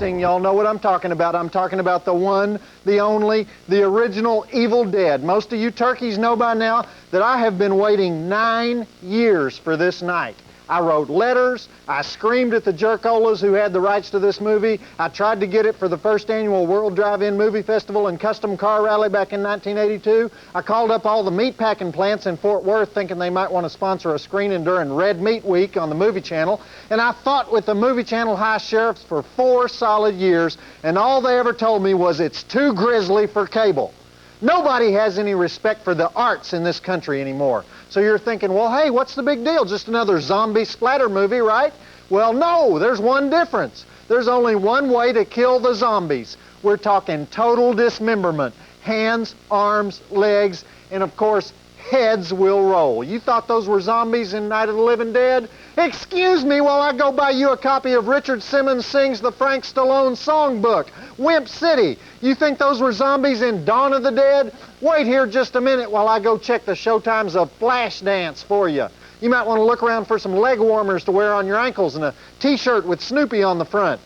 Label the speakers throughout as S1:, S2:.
S1: Y'all know what I'm talking about. I'm talking about the one, the only, the original Evil Dead. Most of you turkeys know by now that I have been waiting 9 years for this night. I wrote letters, I screamed at the jerkolas who had the rights to this movie. I tried to get it for the first annual World Drive-In Movie Festival and Custom Car Rally back in 1982. I called up all the meatpacking plants in Fort Worth thinking they might want to sponsor a screening during Red Meat Week on the Movie Channel. And I fought with the Movie Channel high sheriffs for 4 solid years, and all they ever told me was it's too grisly for cable. Nobody has any respect for the arts in this country anymore. So you're thinking, well, hey, what's the big deal? Just another zombie splatter movie, right? Well, no, there's one difference. There's only one way to kill the zombies. We're talking total dismemberment. Hands, arms, legs, and of course, heads will roll. You thought those were zombies in Night of the Living Dead? Excuse me while I go buy you a copy of Richard Simmons Sings the Frank Stallone Songbook, Wimp City. You think those were zombies in Dawn of the Dead? Wait here just a minute while I go check the showtimes of Flashdance for you. You might want to look around for some leg warmers to wear on your ankles and a t-shirt with Snoopy on the front.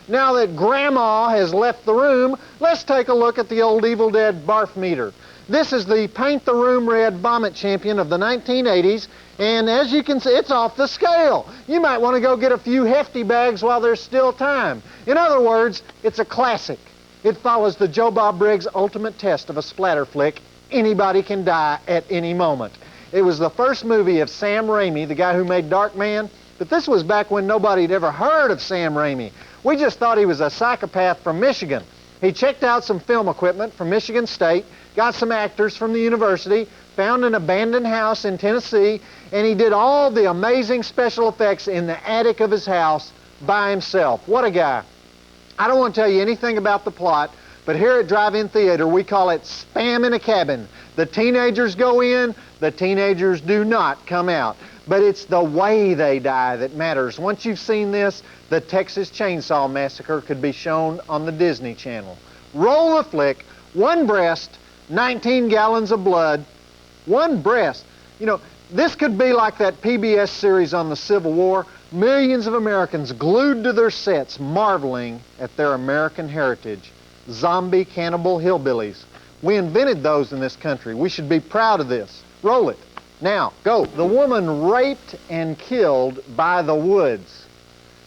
S1: Now that Grandma has left the room, let's take a look at the old Evil Dead barf meter. This is the Paint the Room Red Vomit Champion of the 1980s, and as you can see, it's off the scale. You might want to go get a few hefty bags while there's still time. In other words, it's a classic. It follows the Joe Bob Briggs ultimate test of a splatter flick. Anybody can die at any moment. It was the first movie of Sam Raimi, the guy who made Darkman, but this was back when nobody had ever heard of Sam Raimi. We just thought he was a psychopath from Michigan. He checked out some film equipment from Michigan State, got some actors from the university, found an abandoned house in Tennessee, and he did all the amazing special effects in the attic of his house by himself. What a guy. I don't want to tell you anything about the plot, but here at Drive-In Theater, we call it Spam in a Cabin. The teenagers go in, the teenagers do not come out. But it's the way they die that matters. Once you've seen this, the Texas Chainsaw Massacre could be shown on the Disney Channel. Roll the flick, one breast, 19 gallons of blood, one breast. You know, this could be like that PBS series on the Civil War. Millions of Americans glued to their sets, marveling at their American heritage. Zombie cannibal hillbillies. We invented those in this country. We should be proud of this. Roll it. Now, go. The woman raped and killed by the woods.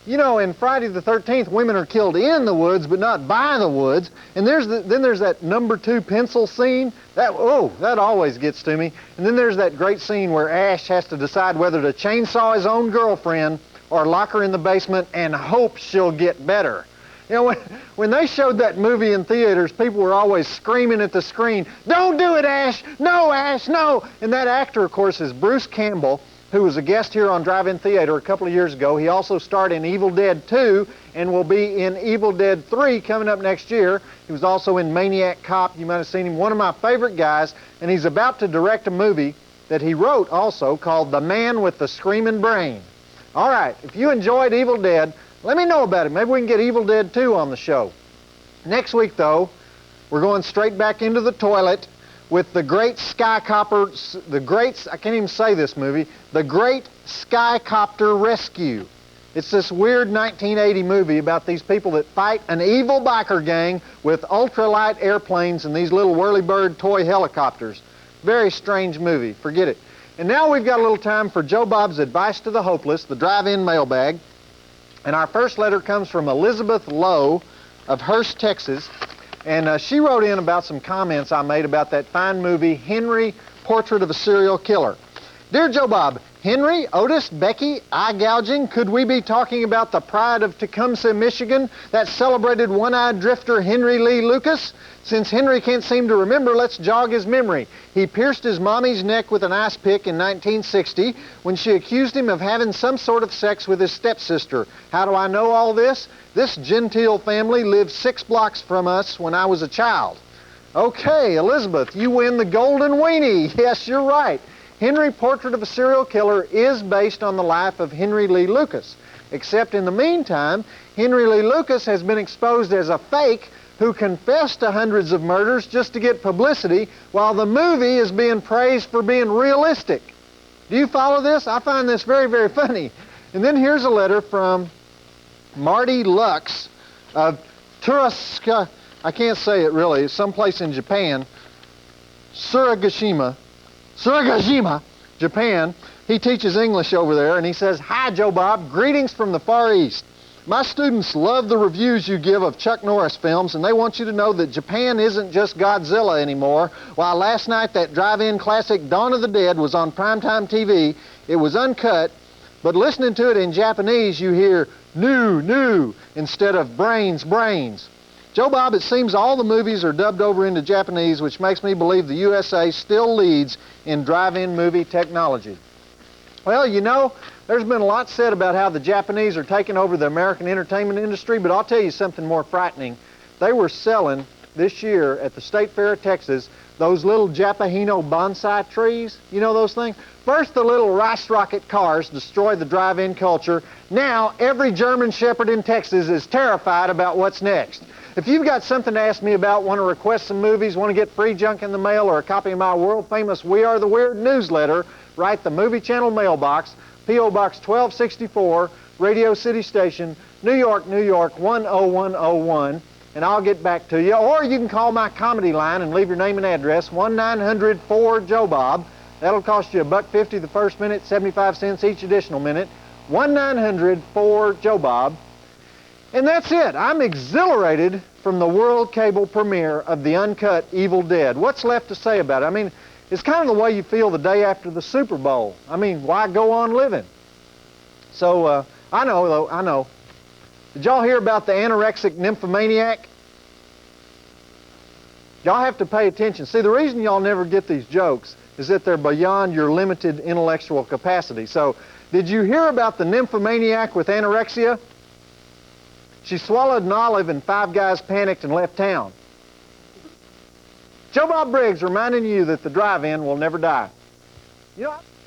S1: You know, in Friday the 13th, women are killed in the woods, but not by the woods. And then there's that #2 pencil scene. That always gets to me. And then there's that great scene where Ash has to decide whether to chainsaw his own girlfriend or lock her in the basement and hope she'll get better. You know, when they showed that movie in theaters, people were always screaming at the screen, "Don't do it, Ash! No, Ash, no!" And that actor, of course, is Bruce Campbell, who was a guest here on Drive-In Theater a couple of years ago. He also starred in Evil Dead 2 and will be in Evil Dead 3 coming up next year. He was also in Maniac Cop. You might have seen him. One of my favorite guys, and he's about to direct a movie that he wrote also called The Man with the Screaming Brain. All right, if you enjoyed Evil Dead, let me know about it. Maybe we can get Evil Dead 2 on the show. Next week, though, we're going straight back into the toilet with the Great Skycopter, I can't even say this movie, The Great Skycopter Rescue. It's this weird 1980 movie about these people that fight an evil biker gang with ultralight airplanes and these little whirly-bird toy helicopters. Very strange movie. Forget it. And now we've got a little time for Joe Bob's Advice to the Hopeless, the drive-in mailbag. And our first letter comes from Elizabeth Lowe of Hurst, Texas. And she wrote in about some comments I made about that fine movie, Henry, Portrait of a Serial Killer. Dear Joe Bob, Henry, Otis, Becky, eye gouging, could we be talking about the pride of Tecumseh, Michigan, that celebrated one-eyed drifter Henry Lee Lucas? Since Henry can't seem to remember, let's jog his memory. He pierced his mommy's neck with an ice pick in 1960 when she accused him of having some sort of sex with his stepsister. How do I know all this? This genteel family lived 6 blocks from us when I was a child. Okay, Elizabeth, you win the golden weenie. Yes, you're right. Henry, Portrait of a Serial Killer is based on the life of Henry Lee Lucas. Except in the meantime, Henry Lee Lucas has been exposed as a fake who confessed to hundreds of murders just to get publicity, while the movie is being praised for being realistic. Do you follow this? I find this very, very funny. And then here's a letter from Marty Lux Turaska, I can't say it really, it's someplace in Japan, Suragashima, Japan. He teaches English over there, and he says, "Hi, Joe Bob, greetings from the Far East. My students love the reviews you give of Chuck Norris films, and they want you to know that Japan isn't just Godzilla anymore. While last night that drive-in classic Dawn of the Dead was on primetime TV, it was uncut, but listening to it in Japanese, you hear new instead of brains. Joe Bob, it seems all the movies are dubbed over into Japanese, which makes me believe the USA still leads in drive-in movie technology." Well, you know, there's been a lot said about how the Japanese are taking over the American entertainment industry, but I'll tell you something more frightening. They were selling this year at the State Fair of Texas those little Japahino bonsai trees. You know those things? First, the little rice rocket cars destroyed the drive-in culture. Now, every German Shepherd in Texas is terrified about what's next. If you've got something to ask me about, want to request some movies, want to get free junk in the mail, or a copy of my world-famous We Are the Weird newsletter, write the Movie Channel mailbox, P.O. Box 1264, Radio City Station, New York, 10101, and I'll get back to you. Or you can call my comedy line and leave your name and address, 1-900-4-JOE-BOB. That'll cost you $1.50 the first minute, 75 cents each additional minute, 1-900-4-JOE-BOB. And that's it. I'm exhilarated from the world cable premiere of the uncut Evil Dead. What's left to say about it? I mean, it's kind of the way you feel the day after the Super Bowl. I mean, why go on living? So, I know. Did y'all hear about the Anorexic Nymphomaniac? Y'all have to pay attention. See, the reason y'all never get these jokes is that they're beyond your limited intellectual capacity. So, did you hear about the nymphomaniac with anorexia? She swallowed an olive and 5 guys panicked and left town. Joe Bob Briggs reminding you that the drive-in will never die. You know,